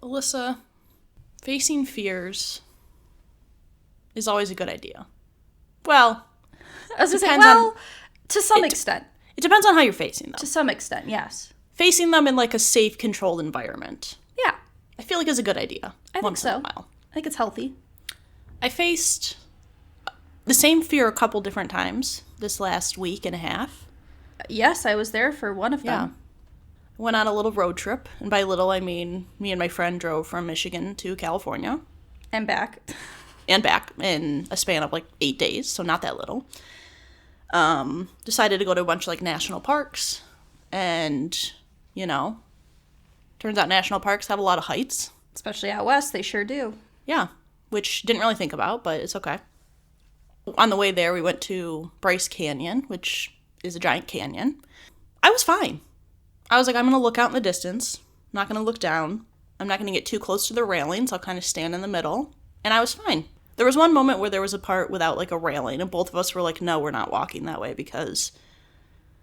Alyssa, facing fears is always a good idea. Well, I was going to say, to some extent. It depends on how you're facing them. To some extent, yes. Facing them in, like, a safe, controlled environment. Yeah. I feel like it's a good idea. I think so. I think it's healthy. I faced the same fear a couple different times this last week and a half. Yes, I was there for one of them. Yeah. I went on a little road trip, and by little I mean me and my friend drove from Michigan to California. And back. And back in a span of like 8 days, so not that little. Decided to go to a bunch of like national parks, and, you know, turns out national parks have a lot of heights. Especially out west, they sure do. Yeah, which didn't really think about, but it's okay. On the way there, we went to Bryce Canyon, which is a giant canyon. I was fine. I was like, I'm going to look out in the distance. I'm not going to look down. I'm not going to get too close to the railings. I'll kind of stand in the middle. And I was fine. There was one moment where there was a part without, like, a railing, and both of us were like, no, we're not walking that way, because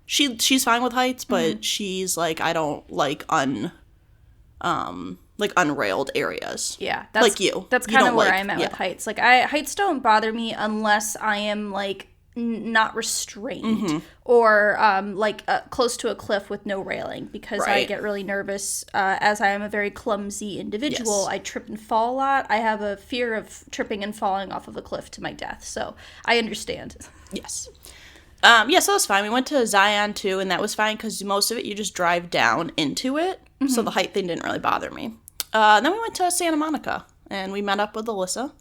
she's fine with heights, but she's like, I don't like unrailed areas. Yeah. Like you. That's kind of where I'm at with heights. Like, heights don't bother me unless I am, like, not restrained or close to a cliff with no railing, because I get really nervous as I am a very clumsy individual. Yes. I trip and fall a lot. I have a fear of tripping and falling off of a cliff to my death, so I understand. Yes. So that was fine. We went to Zion too, and that was fine because most of it you just drive down into it, so the height thing didn't really bother me. Then we went to Santa Monica, and we met up with Alyssa.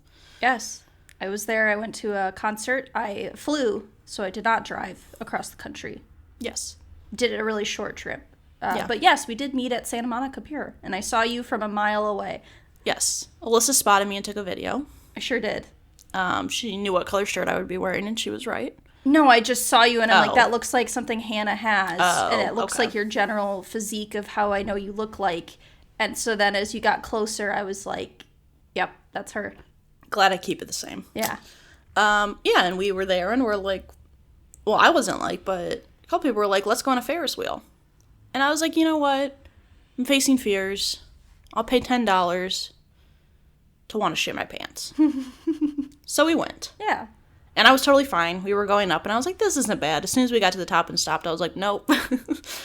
Yes. I was there. I went to a concert. I flew, so I did not drive across the country. Yes. Did a really short trip. But yes, we did meet at Santa Monica Pier, and I saw you from a mile away. Yes. Alyssa spotted me and took a video. I sure did. She knew what color shirt I would be wearing, and she was right. No, I just saw you, and I'm like, that looks like something Hannah has, and it looks okay. like your general physique of how I know you look like. And so then as you got closer, I was like, yep, that's her. Glad I keep it the same. Yeah. And we were there, and we're like, well, I wasn't like, but a couple people were like, let's go on a Ferris wheel. And I was like, you know what? I'm facing fears. I'll pay $10 to want to shit my pants. So we went. Yeah. And I was totally fine. We were going up, and I was like, this isn't bad. As soon as we got to the top and stopped, I was like, nope.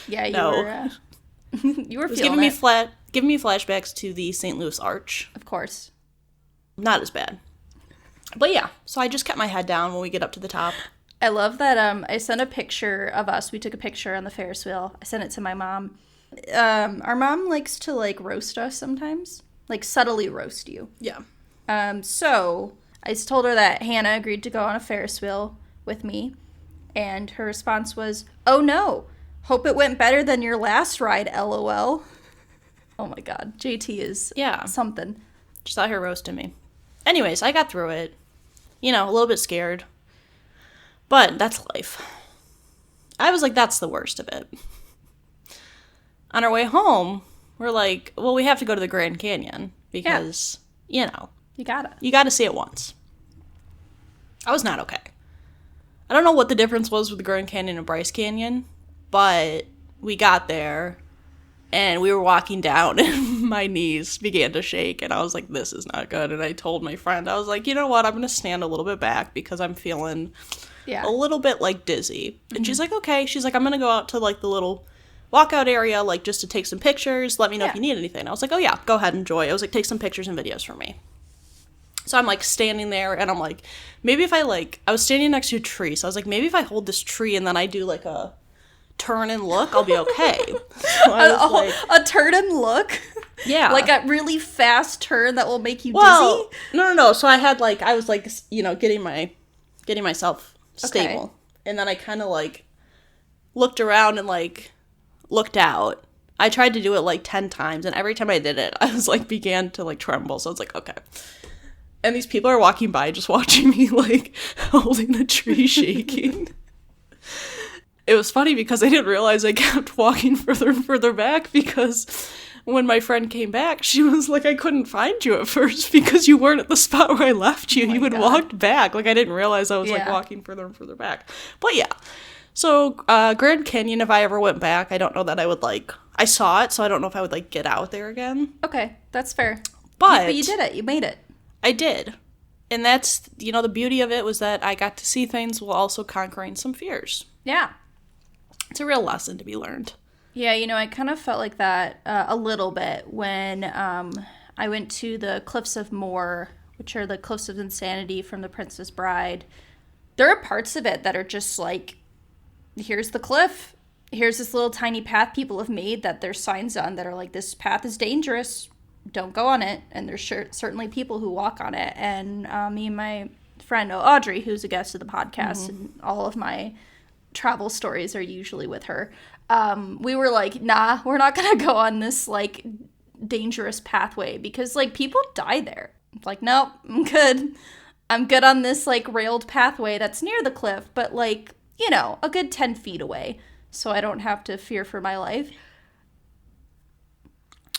Yeah, you were you were feeling giving me flashbacks to the St. Louis Arch. Of course. Not as bad. But yeah, so I just kept my head down when we get up to the top. I love that I sent a picture of us. We took a picture on the Ferris wheel. I sent it to my mom. Our mom likes to, like, roast us sometimes. Like, subtly roast you. Yeah. So I just told her that Hannah agreed to go on a Ferris wheel with me. And her response was, oh no, hope it went better than your last ride, LOL. Oh my god, JT is something. Just out here roasting me. Anyways, I got through it. You know, a little bit scared. But that's life. I was like, that's the worst of it. On our way home, we're like, well, we have to go to the Grand Canyon. Because, you know. You gotta. You gotta see it once. I was not okay. I don't know what the difference was with the Grand Canyon and Bryce Canyon. But we got there. And we were walking down, and my knees began to shake, and I was like, this is not good. And I told my friend, I was like, you know what, I'm going to stand a little bit back, because I'm feeling a little bit, like, dizzy. And she's like, okay. She's like, I'm going to go out to, like, the little walkout area, like, just to take some pictures. Let me know if you need anything. I was like, oh, yeah, go ahead, enjoy. I was like, take some pictures and videos for me. So I'm, like, standing there, and I'm like, maybe if I, like, I was standing next to a tree, so I was like, maybe if I hold this tree and then I do, like, a turn and look, I'll be okay. So a turn and look? Yeah. Like a really fast turn that will make you dizzy? No. So I was like, you know, getting myself stable. Okay. And then I kind of like looked around and like looked out. I tried to do it like 10 times, and every time I did it, I was like began to like tremble. So I was like, okay. And these people are walking by just watching me like holding a tree shaking. It was funny because I didn't realize I kept walking further and further back, because when my friend came back, she was like, I couldn't find you at first because you weren't at the spot where I left you. You had walked back. Like, I didn't realize I was like walking further and further back. But yeah. So, Grand Canyon, if I ever went back, I don't know that I would like I saw it, so I don't know if I would, like, get out there again. Okay, that's fair. But you did it. You made it. I did. And that's, you know, the beauty of it was that I got to see things while also conquering some fears. Yeah. It's a real lesson to be learned. Yeah, you know, I kind of felt like that a little bit when I went to the Cliffs of Moher, which are the Cliffs of Insanity from The Princess Bride. There are parts of it that are just like, here's the cliff. Here's this little tiny path people have made that there's signs on that are like, this path is dangerous. Don't go on it. And there's certainly people who walk on it. And me and my friend Audrey, who's a guest of the podcast, and all of my travel stories are usually with her. We were like, nah, we're not going to go on this like dangerous pathway because like people die there. It's like, nope, I'm good. I'm good on this like railed pathway that's near the cliff, but like, you know, a good 10 feet away. So I don't have to fear for my life.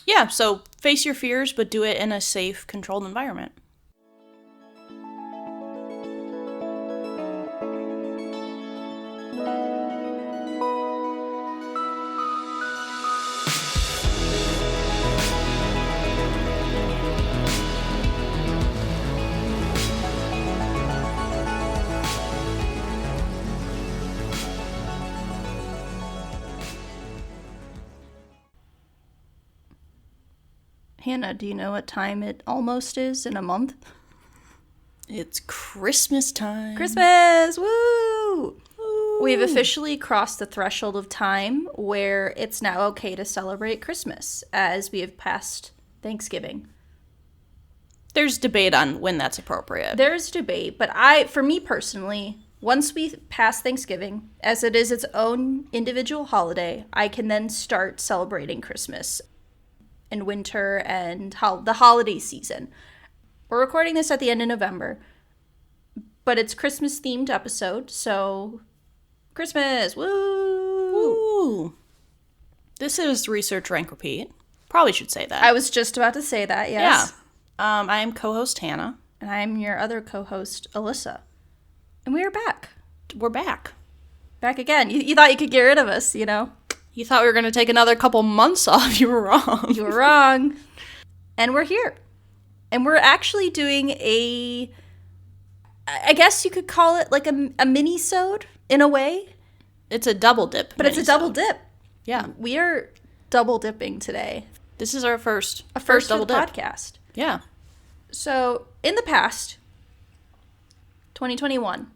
Yeah, so face your fears, but do it in a safe, controlled environment. Hannah, do you know what time it almost is in a month? It's Christmas time. Christmas! Woo! Woo! We've officially crossed the threshold of time where it's now okay to celebrate Christmas as we have passed Thanksgiving. There's debate on when that's appropriate. There's debate, but for me personally, once we pass Thanksgiving, as it is its own individual holiday, I can then start celebrating Christmas and winter and the holiday season. We're recording this at the end of November, but it's Christmas-themed episode, so Christmas, woo! Woo! This is Research, Rank, Repeat. Probably should say that. I was just about to say that, yes. Yeah. I am co-host Hannah. And I'm your other co-host, Alyssa. And we are back. We're back. Back again. You thought you could get rid of us, you know? You thought we were going to take another couple months off. You were wrong. You were wrong. And we're here. And we're actually doing I guess you could call it like a mini-sode in a way. It's a double dip. But it's a double dip. Yeah. We are double dipping today. This is our first double dip podcast. Yeah. So, in the past, 2021,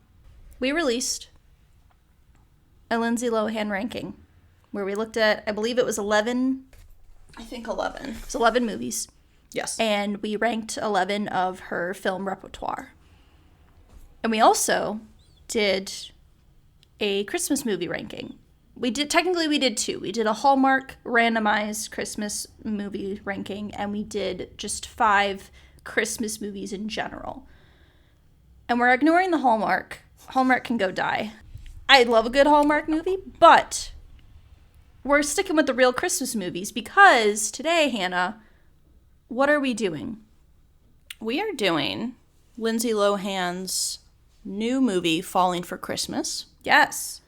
we released a Lindsay Lohan ranking where we looked at, I believe it was 11. I think 11. It was 11 movies. Yes. And we ranked 11 of her film repertoire. And we also did a Christmas movie ranking. Technically we did two. We did a Hallmark randomized Christmas movie ranking, and we did just 5 Christmas movies in general. And we're ignoring the Hallmark. Hallmark can go die. I love a good Hallmark movie, but we're sticking with the real Christmas movies because today, Hannah, what are we doing? We are doing Lindsay Lohan's new movie, Falling for Christmas. Yes.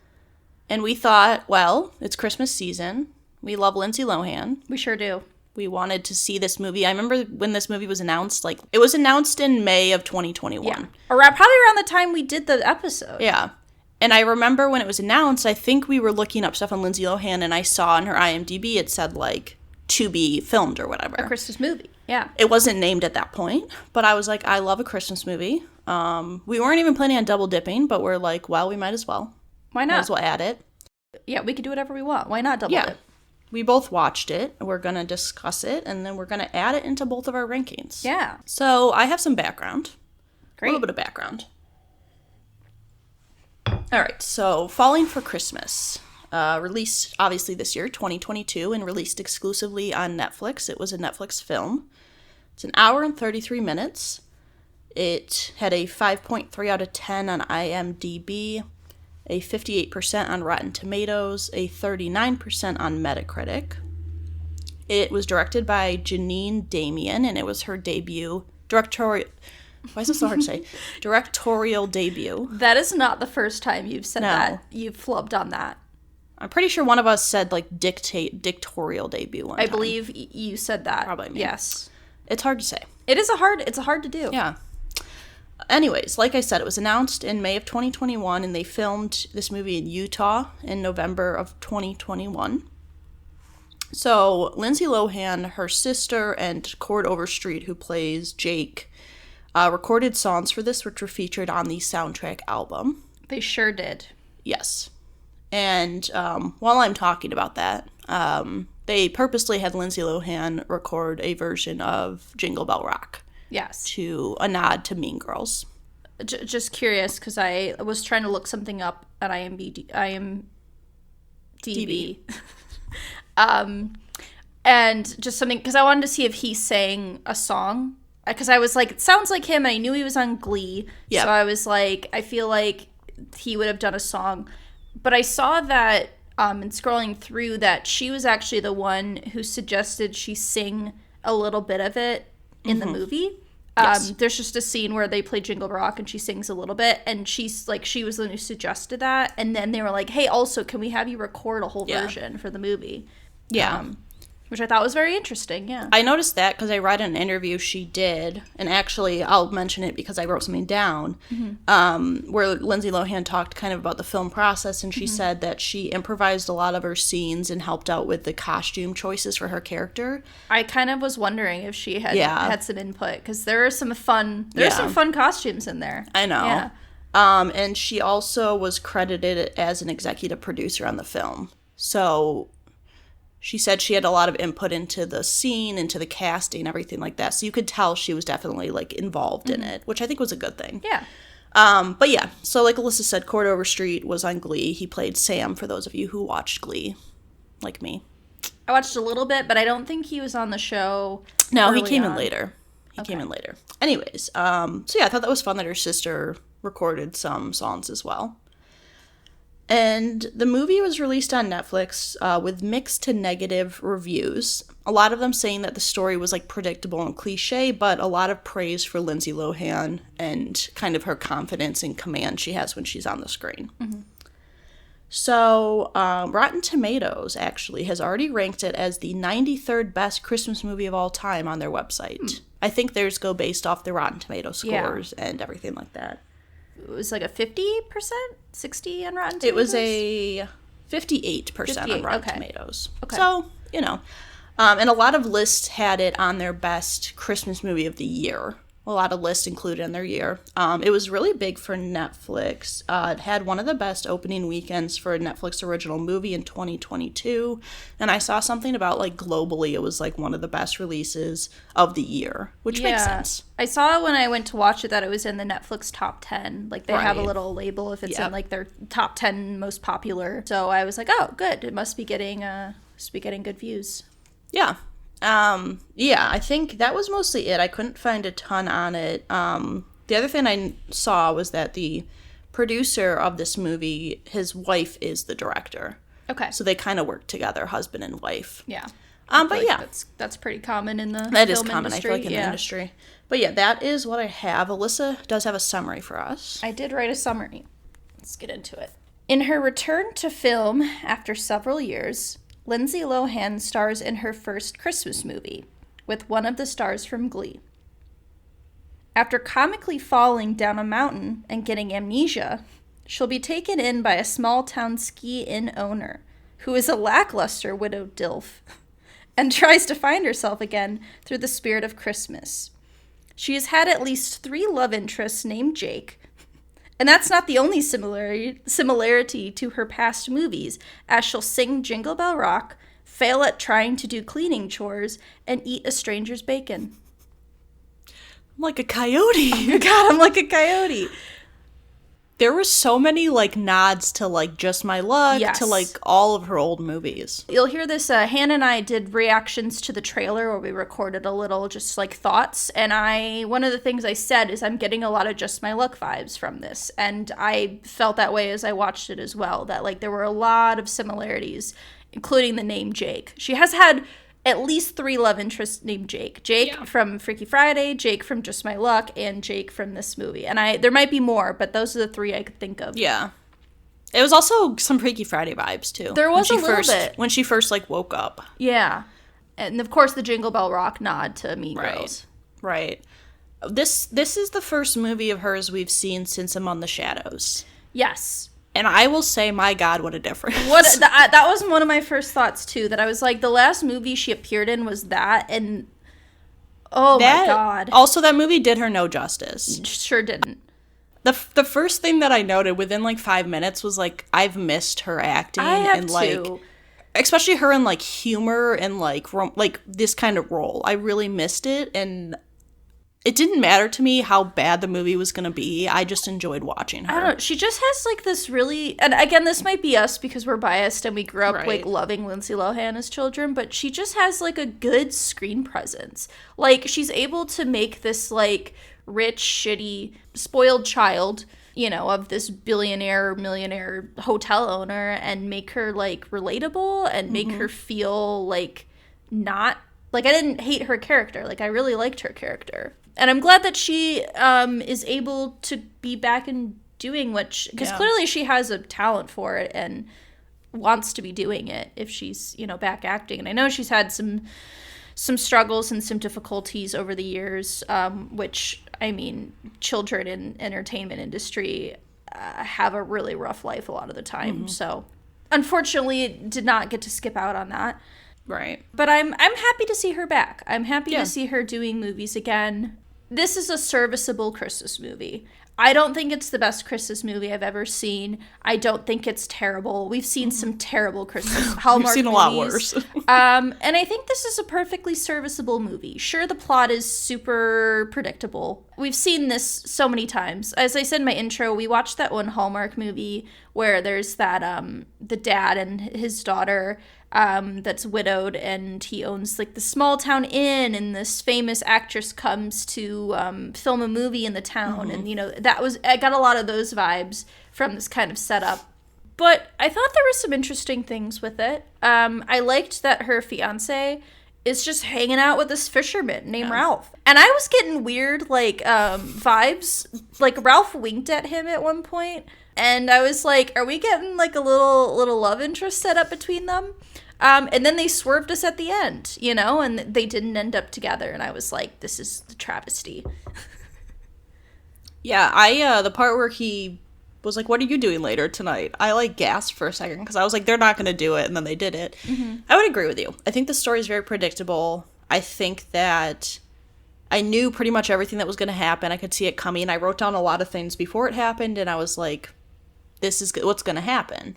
And we thought, well, it's Christmas season. We love Lindsay Lohan. We sure do. We wanted to see this movie. I remember when this movie was announced, like, it was announced in May of 2021. Yeah. Probably around the time we did the episode. Yeah. And I remember when it was announced, I think we were looking up stuff on Lindsay Lohan, and I saw on her IMDb it said, like, to be filmed or whatever. A Christmas movie, yeah. It wasn't named at that point, but I was like, I love a Christmas movie. We weren't even planning on double dipping, but we're like, well, we might as well. Why not? Might as well add it. Yeah, we could do whatever we want. Why not double dip? We both watched it. We're going to discuss it, and then we're going to add it into both of our rankings. Yeah. So I have some background. Great. A little bit of background. All right, so Falling for Christmas, released obviously this year, 2022, and released exclusively on Netflix. It was a Netflix film. It's an hour and 33 minutes. It had a 5.3 out of 10 on IMDb, a 58% on Rotten Tomatoes, a 39% on Metacritic. It was directed by Janine Damian, and it was her debut directorial... Why is it so hard to say? Directorial debut. That is not the first time you've said that. You've flubbed on that. I'm pretty sure one of us said, like, dictatorial debut one time. I believe you said that. Probably me. Yes. It's hard to say. It's hard to do. Yeah. Anyways, like I said, it was announced in May of 2021, and they filmed this movie in Utah in November of 2021. So, Lindsay Lohan, her sister, and Cord Overstreet, who plays Jake, recorded songs for this, which were featured on the soundtrack album. They sure did. Yes. And while I'm talking about that, they purposely had Lindsay Lohan record a version of Jingle Bell Rock. Yes. To a nod to Mean Girls. Just curious, because I was trying to look something up at IMDb. And just something, because I wanted to see if he sang a song. Because I was like, it sounds like him, and I knew he was on Glee. Yep. So I was like, I feel like he would have done a song. But I saw that, in scrolling through, that she was actually the one who suggested she sing a little bit of it in the movie. Yes. There's just a scene where they play Jingle Rock and she sings a little bit, and she's like, she was the one who suggested that, and then they were like, hey, also, can we have you record a whole version for the movie? Yeah. Which I thought was very interesting, yeah. I noticed that because I read an interview she did, and actually I'll mention it because I wrote something down, where Lindsay Lohan talked kind of about the film process, and she said that she improvised a lot of her scenes and helped out with the costume choices for her character. I kind of was wondering if she had had some input, because there are some fun costumes in there. I know. Yeah. And she also was credited as an executive producer on the film. So she said she had a lot of input into the scene, into the casting, everything like that. So you could tell she was definitely, like, involved in it, which I think was a good thing. Yeah. But yeah, so like Alyssa said, Cord Overstreet was on Glee. He played Sam, for those of you who watched Glee, like me. I watched a little bit, but I don't think he was on the show. No, he came in later. Came in later. Anyways, so yeah, I thought that was fun that her sister recorded some songs as well. And the movie was released on Netflix with mixed to negative reviews. A lot of them saying that the story was, like, predictable and cliche, but a lot of praise for Lindsay Lohan and kind of her confidence and command she has when she's on the screen. So, Rotten Tomatoes, actually, has already ranked it as the 93rd best Christmas movie of all time on their website. I think theirs go based off the Rotten Tomatoes scores and everything like that. It was like a 50%? 60 on Rotten Tomatoes? It was a 58% on Rotten Tomatoes. Okay. So, you know. And a lot of lists had it on their best Christmas movie of the year. A lot of lists included in their year. It was really big for Netflix. It had one of the best opening weekends for a Netflix original movie in 2022. And I saw something about, like, globally, it was, like, one of the best releases of the year, which makes sense. I saw when I went to watch it that it was in the Netflix top 10. Like, they have a little label if it's in, like, their top 10 most popular. So I was like, oh, good. It must be getting good views. Yeah. Yeah, I think that was mostly it. I couldn't find a ton on it. The other thing I saw was that the producer of this movie, his wife is the director. Okay. So they kind of work together, husband and wife. Yeah. But yeah. That's pretty common in the film industry. That is common, industry. I feel like, in the industry. But yeah, that is what I have. Alyssa does have a summary for us. I did write a summary. Let's get into it. In her return to film after several years, Lindsay Lohan stars in her first Christmas movie, with one of the stars from Glee. After comically falling down a mountain and getting amnesia, she'll be taken in by a small-town ski-inn owner, who is a lackluster widow DILF, and tries to find herself again through the spirit of Christmas. She has had at least 3 love interests named Jake, and that's not the only similarity to her past movies, as she'll sing Jingle Bell Rock, fail at trying to do cleaning chores, and eat a stranger's bacon. I'm like a coyote. Oh my God, I'm like a coyote. There were so many, like, nods to, like, Just My Luck, to, like, all of her old movies. You'll hear this, Hannah and I did reactions to the trailer where we recorded a little just, like, thoughts, and one of the things I said is I'm getting a lot of Just My Luck vibes from this, and I felt that way as I watched it as well, that, like, there were a lot of similarities, including the name Jake. She has had at least 3 love interests named Jake. Jake from Freaky Friday, Jake from Just My Luck, and Jake from this movie. And there might be more, but those are the 3 I could think of. Yeah. It was also some Freaky Friday vibes, too. There was a little bit. When she first, like, woke up. Yeah. And, of course, the Jingle Bell Rock nod to Mean Girls. Right. This is the first movie of hers we've seen since Among the Shadows. Yes. And I will say, my God, what a difference. That was one of my first thoughts, too, that I was like, the last movie she appeared in was that, and my God. Also, that movie did her no justice. Sure didn't. The first thing that I noted within, like, 5 minutes was, like, I've missed her acting. I have and, like, too. Especially her in, like, humor and, like, this kind of role. I really missed it, and it didn't matter to me how bad the movie was going to be. I just enjoyed watching her. I don't know. She just has, like, this really... And, again, this might be us because we're biased and we grew up, like, loving Lindsay Lohan as children, but she just has, like, a good screen presence. Like, she's able to make this, like, rich, shitty, spoiled child, you know, of this billionaire, millionaire hotel owner and make her, like, relatable and make her feel, like, not... Like, I didn't hate her character. Like, I really liked her character. And I'm glad that she is able to be back and doing because clearly she has a talent for it and wants to be doing it if she's, you know, back acting. And I know she's had some struggles and some difficulties over the years, which, I mean, children in entertainment industry have a really rough life a lot of the time. So, unfortunately, did not get to skip out on that. Right. But I'm happy to see her back. I'm happy to see her doing movies again. This is a serviceable Christmas movie. I don't think it's the best Christmas movie I've ever seen. I don't think it's terrible. We've seen some terrible Christmas Hallmark movies. We've seen a lot worse. And I think this is a perfectly serviceable movie. Sure, the plot is super predictable. We've seen this so many times. As I said in my intro, we watched that one Hallmark movie where there's that the dad and his daughter that's widowed, and he owns like the small town inn, and this famous actress comes to film a movie in the town, and you know, I got a lot of those vibes from this kind of setup. But I thought there were some interesting things with it. I liked that her fiance is just hanging out with this fisherman named Ralph. And I was getting weird, like, vibes. Like, Ralph winked at him at one point, and I was like, are we getting, like, a little love interest set up between them? And then they swerved us at the end, you know, and they didn't end up together. And I was like, this is the travesty. Yeah, the part where he was like, what are you doing later tonight? I, like, gasped for a second because I was like, they're not going to do it. And then they did it. I would agree with you. I think the story is very predictable. I think that I knew pretty much everything that was going to happen. I could see it coming. I wrote down a lot of things before it happened, and I was like, this is what's going to happen.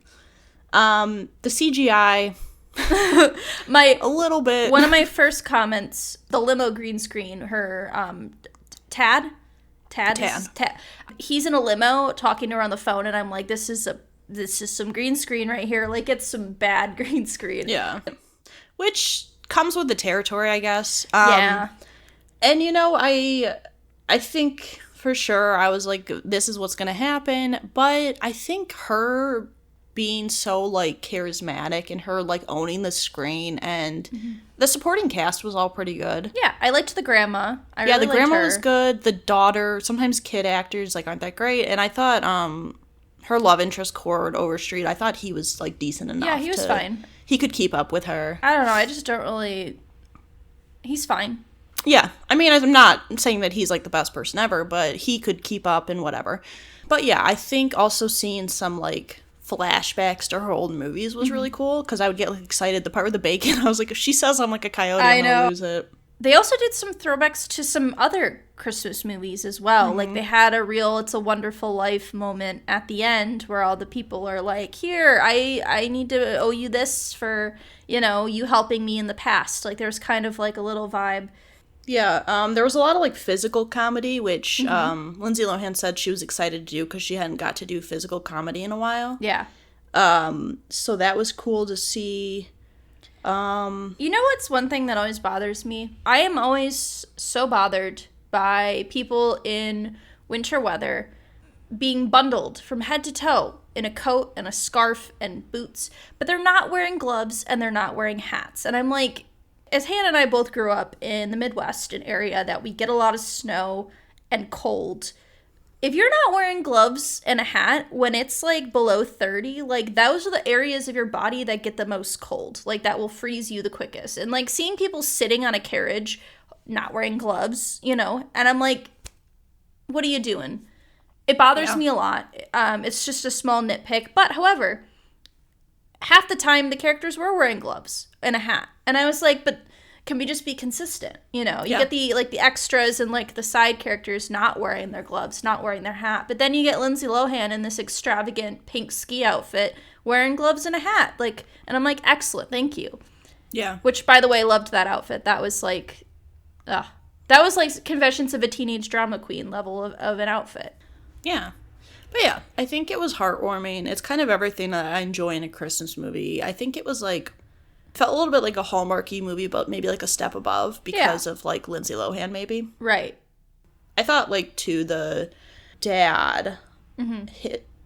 The CGI... a little bit. One of my first comments, the limo green screen, her Tad. He's in a limo talking to her on the phone, and I'm like, this is some green screen right here. Like, it's some bad green screen. Yeah, which comes with the territory, I guess. Yeah, and you know, I think for sure I was like, this is what's gonna happen. But I think her being so, like, charismatic and her, like, owning the screen and the supporting cast was all pretty good. Yeah, I liked the grandma. The grandma was good. The daughter, sometimes kid actors, like, aren't that great. And I thought her love interest, Cord Overstreet, I thought he was, like, decent enough. Yeah, he was fine. He could keep up with her. I don't know, I just don't really... He's fine. Yeah, I mean, I'm not saying that he's, like, the best person ever, but he could keep up and whatever. But yeah, I think also seeing some, like, flashbacks to her old movies was really cool, because I would get, like, excited. The part with the bacon, I was like, if she says I'm like a coyote, I'm gonna lose it. They also did some throwbacks to some other Christmas movies as well. Like, they had a real It's a Wonderful Life moment at the end where all the people are like, here, I need to owe you this for, you know, you helping me in the past. Like, there's kind of like a little vibe. Yeah, there was a lot of, like, physical comedy, which Lindsay Lohan said she was excited to do because she hadn't got to do physical comedy in a while. Yeah. So that was cool to see. You know what's one thing that always bothers me? I am always so bothered by people in winter weather being bundled from head to toe in a coat and a scarf and boots, but they're not wearing gloves and they're not wearing hats. And I'm like... As Hannah and I both grew up in the Midwest, an area that we get a lot of snow and cold, if you're not wearing gloves and a hat when it's like below 30, like those are the areas of your body that get the most cold. Like that will freeze you the quickest. And like seeing people sitting on a carriage not wearing gloves, you know, and I'm like, what are you doing? It bothers me a lot. It's just a small nitpick. But however, half the time the characters were wearing gloves and a hat. And I was like, but can we just be consistent? You know, you get the extras and like the side characters not wearing their gloves, not wearing their hat. But then you get Lindsay Lohan in this extravagant pink ski outfit wearing gloves and a hat. Like, and I'm like, excellent, thank you. Yeah. Which, by the way, loved that outfit. That was like, that was like Confessions of a Teenage Drama Queen level of an outfit. Yeah. But yeah, I think it was heartwarming. It's kind of everything that I enjoy in a Christmas movie. I think it was like, felt a little bit like a Hallmarky movie, but maybe like a step above because of like Lindsay Lohan, maybe. Right. I thought like too the dad,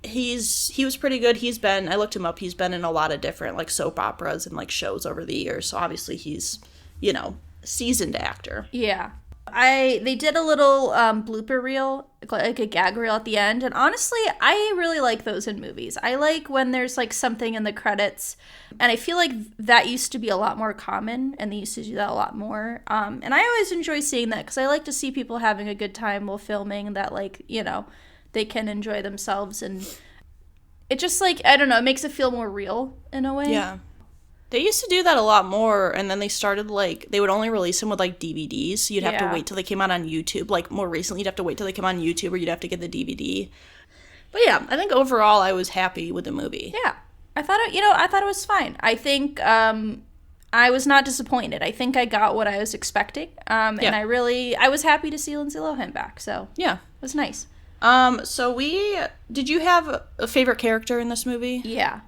he was pretty good. I looked him up. He's been in a lot of different like soap operas and like shows over the years. So obviously he's, you know, a seasoned actor. Yeah. They did a little blooper reel, like a gag reel at the end, and honestly, I really like those in movies. I like when there's like something in the credits, and I feel like that used to be a lot more common, and they used to do that a lot more. And I always enjoy seeing that because I like to see people having a good time while filming, that like, you know, they can enjoy themselves, and it just like, I don't know, it makes it feel more real in a way. Yeah. They used to do that a lot more, and then they started, like, they would only release them with, like, DVDs, so you'd have to wait till they came out on YouTube. Like, more recently, you'd have to wait till they came on YouTube, or you'd have to get the DVD. But yeah, I think overall I was happy with the movie. Yeah. I thought it was fine. I think I was not disappointed. I think I got what I was expecting, and I was happy to see Lindsay Lohan back, so yeah. It was nice. Did you have a favorite character in this movie? Yeah.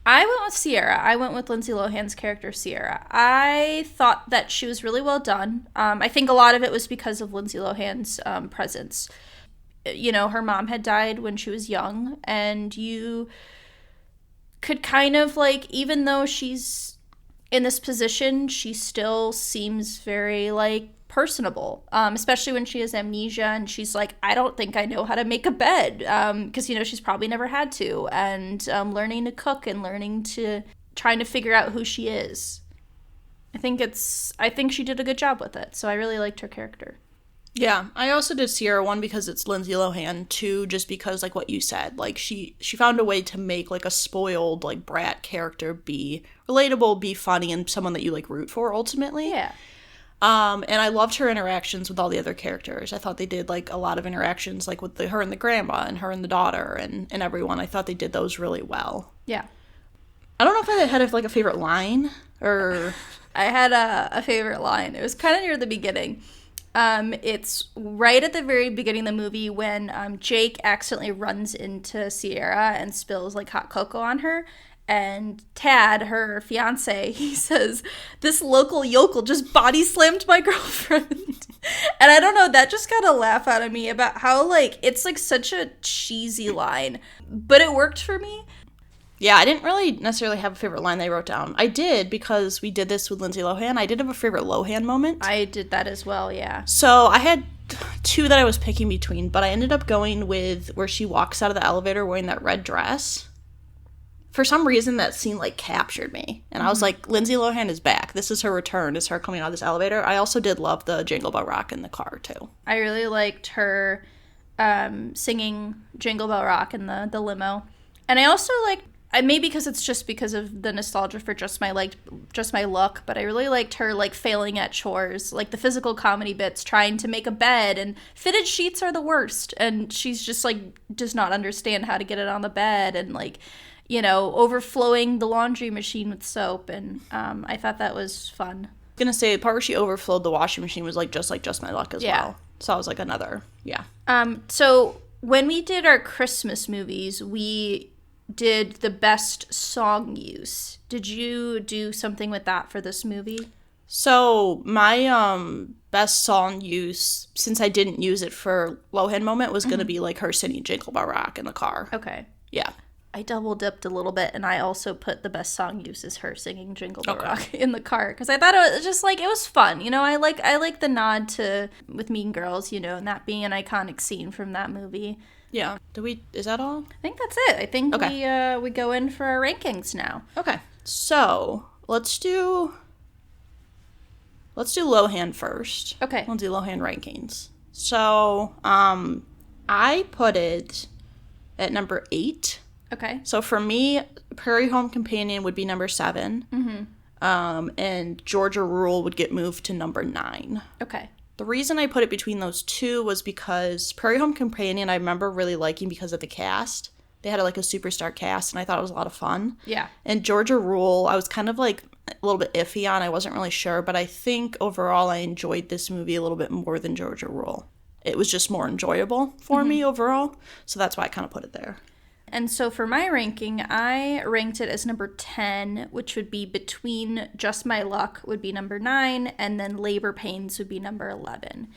I went with Sierra. I went with Lindsay Lohan's character, Sierra. I thought that she was really well done. I think a lot of it was because of Lindsay Lohan's presence. You know, her mom had died when she was young, and you could kind of, like, even though she's in this position, she still seems very, like, personable, especially when she has amnesia and she's like, I don't think I know how to make a bed, because, you know, she's probably never had to, and learning to cook and trying to figure out who she is. I think she did a good job with it, so I really liked her character. Yeah, I also did Sierra, one, because it's Lindsay Lohan, two, just because, like what you said, like, she found a way to make, like, a spoiled, like, brat character be relatable, be funny, and someone that you, like, root for, ultimately. Yeah. And I loved her interactions with all the other characters. I thought they did, like, a lot of interactions, like, with her and the grandma and her and the daughter and everyone. I thought they did those really well. Yeah. I don't know if I had, like, a favorite line, or... I had a favorite line. It was kind of near the beginning. It's right at the very beginning of the movie when Jake accidentally runs into Sierra and spills, like, hot cocoa on her. And Tad, her fiance, he says, this local yokel just body slammed my girlfriend. And I don't know, that just got a laugh out of me about how, like, it's, like, such a cheesy line. But it worked for me. Yeah, I didn't really necessarily have a favorite line that I wrote down. I did, because we did this with Lindsay Lohan. I did have a favorite Lohan moment. I did that as well, yeah. So I had two that I was picking between, but I ended up going with where she walks out of the elevator wearing that red dress. For some reason, that scene, like, captured me. And I was like, Lindsay Lohan is back. This is her return. It's her coming out of this elevator. I also did love the Jingle Bell Rock in the car, too. I really liked her singing Jingle Bell Rock in the limo. And I also liked, maybe because it's just because of the nostalgia for just my look, but I really liked her, like, failing at chores, like the physical comedy bits, trying to make a bed, and fitted sheets are the worst. And she's just, like, does not understand how to get it on the bed, and, like, you know, overflowing the laundry machine with soap, and I thought that was fun. I'm gonna say the part where she overflowed the washing machine was like just my luck as well. So I was like another, yeah. So when we did our Christmas movies, we did the best song use. Did you do something with that for this movie? So my best song use, since I didn't use it for Lohan moment, was gonna be like her singing Jingle Bell Rock in the car. Okay. Yeah. I double dipped a little bit, and I also put the best song used as her singing Jingle Bell Rock in the car, because I thought it was just like, it was fun. You know, I like the nod to with Mean Girls, you know, and that being an iconic scene from that movie. Yeah. Is that all? I think that's it. I think we go in for our rankings now. Okay. So let's do Lohan first. Okay. Lindsay Lohan rankings. So I put it at number 8. Okay. So for me, Prairie Home Companion would be number 7. Mm-hmm. And Georgia Rule would get moved to number 9. Okay. The reason I put it between those two was because Prairie Home Companion I remember really liking because of the cast. They had like a superstar cast, and I thought it was a lot of fun. Yeah. And Georgia Rule, I was kind of like a little bit iffy on. I wasn't really sure, but I think overall I enjoyed this movie a little bit more than Georgia Rule. It was just more enjoyable for me overall, so that's why I kind of put it there. And so for my ranking, I ranked it as number 10, which would be between Just My Luck would be number 9, and then Labor Pains would be number 11.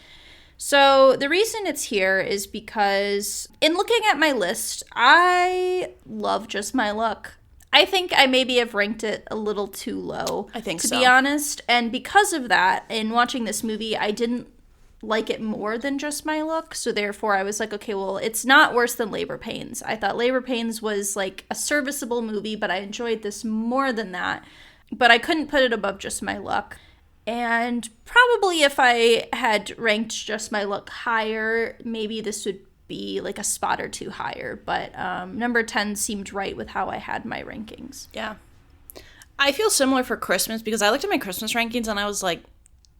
So the reason it's here is because in looking at my list, I love Just My Luck. I think I maybe have ranked it a little too low, I think to so. be honest. And because of that, in watching this movie, I didn't like it more than Just My Luck. So therefore, I was like, okay, well, it's not worse than Labor Pains. I thought Labor Pains was like a serviceable movie, but I enjoyed this more than that. But I couldn't put it above Just My Luck. And probably if I had ranked Just My Luck higher, maybe this would be like a spot or two higher. But number 10 seemed right with how I had my rankings. Yeah. I feel similar for Christmas because I looked at my Christmas rankings and I was like,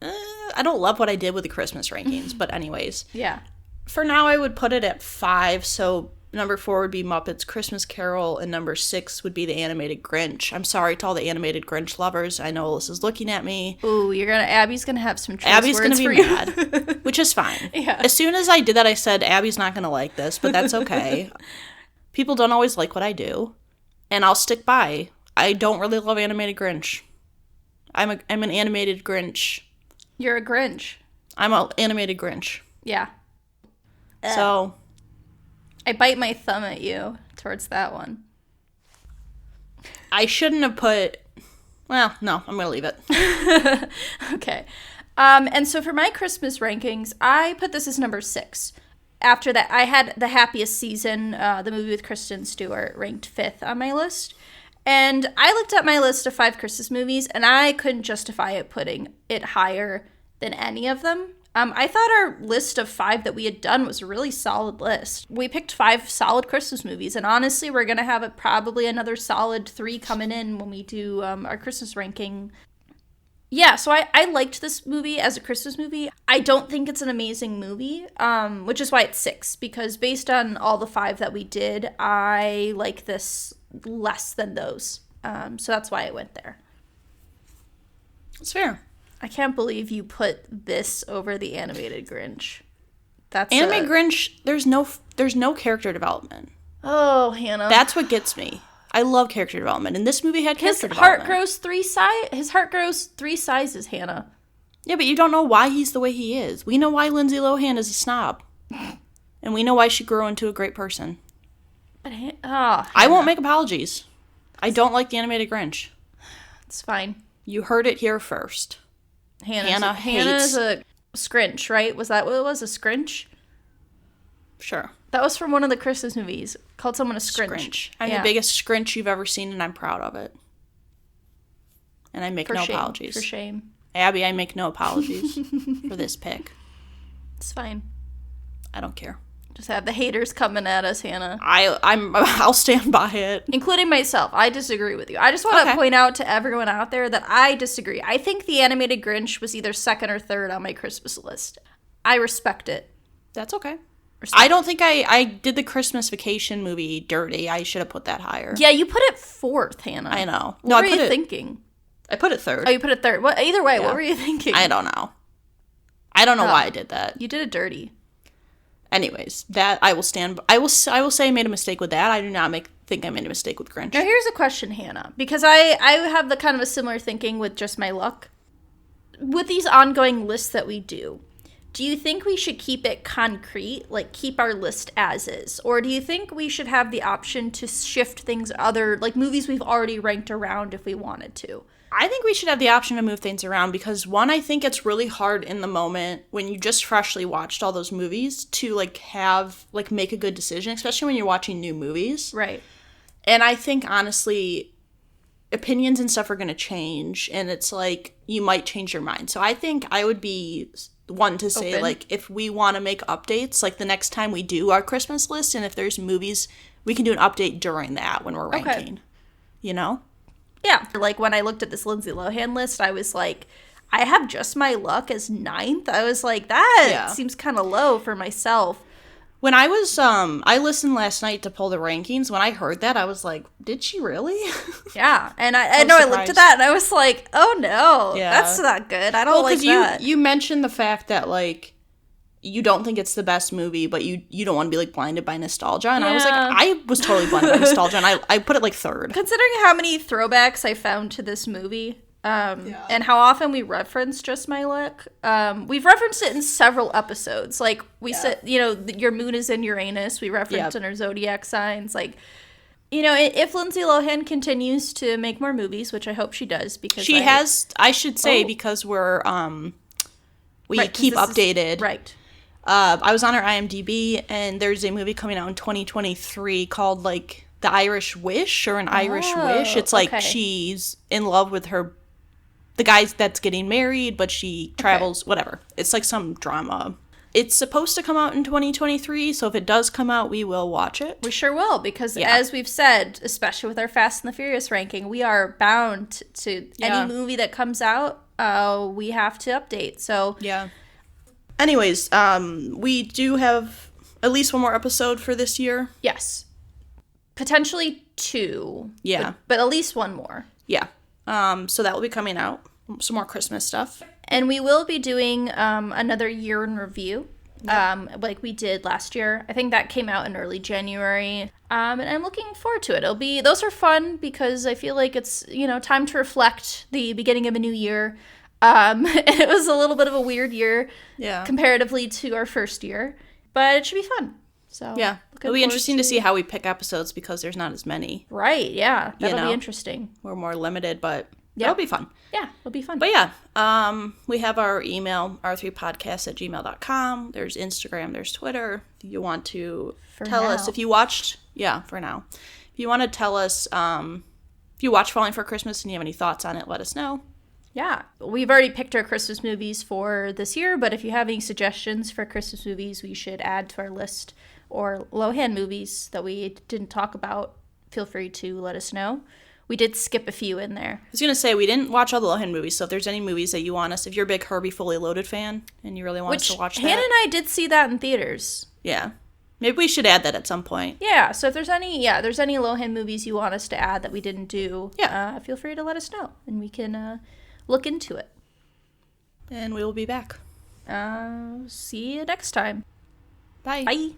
I don't love what I did with the Christmas rankings. But anyways. Yeah. For now, I would put it at 5. So number 4 would be Muppets Christmas Carol, and number 6 would be the animated Grinch. I'm sorry to all the animated Grinch lovers. I know Alyssa's looking at me. Ooh, Abby's gonna have some choice Abby's words gonna be mad, which is fine. Yeah. As soon as I did that, I said Abby's not gonna like this, but that's okay. People don't always like what I do, and I'll stick by. I don't really love animated Grinch. I'm an animated Grinch. You're a Grinch. I'm an animated Grinch. Yeah. So I bite my thumb at you towards that one. I shouldn't have put... Well, no, I'm going to leave it. Okay. And so for my Christmas rankings, I put this as number 6. After that, I had The Happiest Season, the movie with Kristen Stewart, ranked 5th on my list. And I looked at my list of 5 Christmas movies, and I couldn't justify it putting it higher than any of them. I thought our list of 5 that we had done was a really solid list. We picked 5 solid Christmas movies, and honestly, we're going to have probably another solid 3 coming in when we do our Christmas ranking. Yeah, so I liked this movie as a Christmas movie. I don't think it's an amazing movie, which is why it's 6, because based on all the 5 that we did, I like this less than those. So that's why I went there. It's fair. I can't believe you put this over the animated Grinch. That's Grinch, there's no character development. Oh, Hannah. That's what gets me. I love character development, and this movie had character His development. His heart grows 3 sizes, Hannah. Yeah, but you don't know why he's the way he is. We know why Lindsay Lohan is a snob. And we know why she grew into a great person. But I won't make apologies. I don't like the animated Grinch. It's fine. You heard it here first. Hannah is a Scrinch, right? Was that what it was? A Scrinch? Sure. That was from one of the Christmas movies. Called someone a Scrinch. I'm the biggest Scrinch you've ever seen, and I'm proud of it. And I make no apologies. For shame. Abby, I make no apologies for this pick. It's fine. I don't care. Just have the haters coming at us, Hannah. I'll stand by it. Including myself. I disagree with you. I just want to point out to everyone out there that I disagree. I think the animated Grinch was either 2nd or 3rd on my Christmas list. I respect it. That's okay. I don't think I did the Christmas Vacation movie dirty. I should have put that higher. Yeah, you put it 4th, Hannah. I know. What were you thinking? I put it 3rd. Oh, you put it 3rd. Well, either way, what were you thinking? I don't know. I don't know why I did that. You did it dirty. Anyways, that I will stand. I will say I made a mistake with that. I do not think I made a mistake with Grinch. Now here's a question, Hannah, because I have the kind of a similar thinking with Just My Luck. With these ongoing lists that we do Do you think we should keep it concrete, like keep our list as is? Or do you think we should have the option to shift things, other, like movies we've already ranked around if we wanted to? I think we should have the option to move things around because, one, I think it's really hard in the moment when you just freshly watched all those movies to, like, make a good decision, especially when you're watching new movies. Right. And I think, honestly, opinions and stuff are going to change, and it's, like, you might change your mind. So I think I would be one to say, like, if we want to make updates, like, the next time we do our Christmas list, and if there's movies, we can do an update during that when we're ranking. You know? Yeah. Like, when I looked at this Lindsay Lohan list, I was like, I have Just My Luck as 9th. I was like, that seems kind of low for myself. When I was, I listened last night to pull the rankings. When I heard that, I was like, did she really? Yeah. And I know surprised. I looked at that and I was like, oh no, that's not good. I don't like that. You mentioned the fact that, like, you don't think it's the best movie, but you don't want to be, like, blinded by nostalgia. And I was like, I was totally blinded by nostalgia, and I put it, like, 3rd. Considering how many throwbacks I found to this movie, and how often we reference Just My Luck, we've referenced it in several episodes. Like, we said, you know, your moon is in Uranus. We referenced in our zodiac signs. Like, you know, if Lindsay Lohan continues to make more movies, which I hope she does, because she has, I should say, because we're, we keep updated. Right. I was on her IMDb, and there's a movie coming out in 2023 called, like, The Irish Wish, or An Irish Wish. It's like she's in love with the guy that's getting married, but she travels, whatever. It's like some drama. It's supposed to come out in 2023, so if it does come out, we will watch it. We sure will, because as we've said, especially with our Fast and the Furious ranking, we are bound to any movie that comes out, we have to update. So anyways, we do have at least one more episode for this year. Yes. Potentially 2. Yeah. But at least one more. Yeah. So that will be coming out. Some more Christmas stuff. And we will be doing another year in review, like we did last year. I think that came out in early January. And I'm looking forward to it. Those are fun because I feel like it's, you know, time to reflect the beginning of a new year. And it was a little bit of a weird year comparatively to our first year, but it should be fun. So it'll be interesting to see how we pick episodes because there's not as many. Right, yeah. That'll be interesting. We're more limited, but it'll be fun. Yeah, it'll be fun. But yeah, we have our email, r3podcast@gmail.com. There's Instagram, there's Twitter. If you want to tell us if you watched, for now. If you want to tell us, if you watched Falling for Christmas and you have any thoughts on it, let us know. Yeah, we've already picked our Christmas movies for this year, but if you have any suggestions for Christmas movies we should add to our list, or Lohan movies that we didn't talk about, feel free to let us know. We did skip a few in there. I was going to say, we didn't watch all the Lohan movies, so if there's any movies that you want us, if you're a big Herbie Fully Loaded fan, and you really want us to watch that. Hannah and I did see that in theaters. Yeah. Maybe we should add that at some point. Yeah, so if there's any Lohan movies you want us to add that we didn't do, feel free to let us know, and we can look into it. And we will be back. See you next time. Bye. Bye.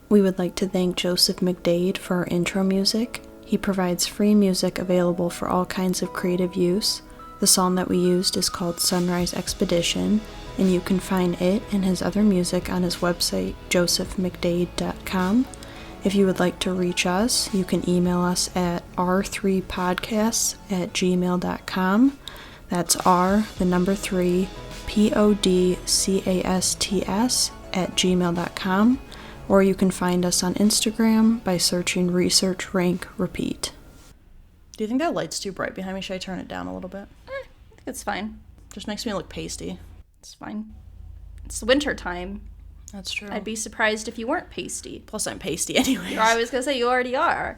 We would like to thank Joseph McDade for our intro music. He provides free music available for all kinds of creative use. The song that we used is called Sunrise Expedition, and you can find it and his other music on his website, josephmcdade.com. If you would like to reach us, you can email us at r3podcasts@gmail.com. That's R, the number 3, podcasts@gmail.com. Or you can find us on Instagram by searching Research Rank Repeat. Do you think that light's too bright behind me? Should I turn it down a little bit? I think it's fine. Just makes me look pasty. It's fine. It's winter time. That's true. I'd be surprised if you weren't pasty. Plus, I'm pasty anyway. I was going to say, you already are.